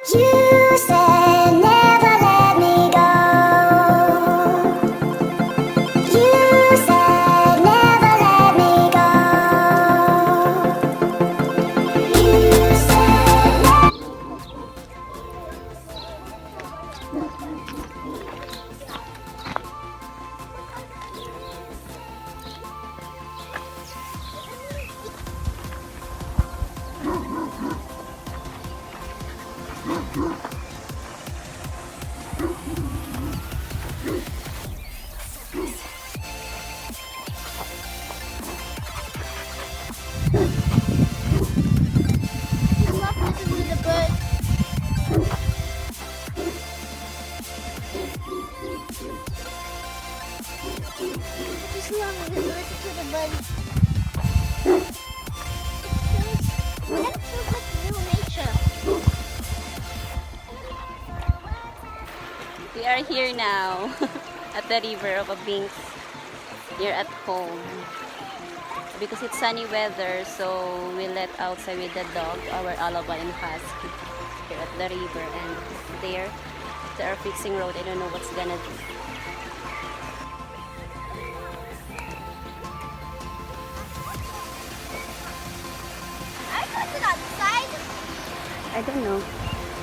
You said never let me go. You said never let me go. You said not listen to the bird. Just not listen to the bird. It feels like real nature. We are here now at the river of Abinks here at home. Because it's sunny weather, so we let outside with the dog, our alabai and husky, here at the river. And there, they are fixing road. I don't know what's gonna do. Are you going to the other side? I don't know.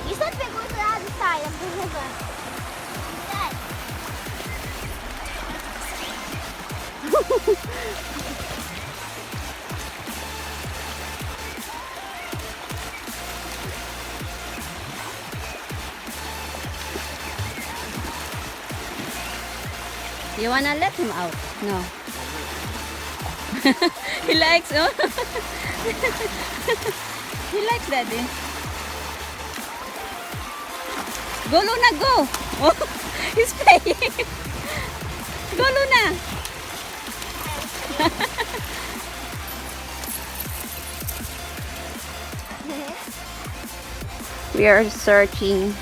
You said we're going to the other side of the river. You wanna let him out? No. He likes, oh. He likes daddy. Go Luna, go! Oh, he's playing. Go Luna! We are searching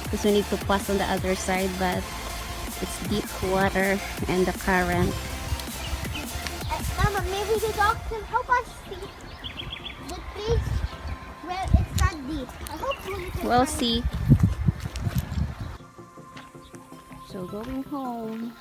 because we need to pass on the other side, but it's deep water and the current. Mama, maybe the dog can help us see the place where it's not deep. I hope we can We'll find see. So going home.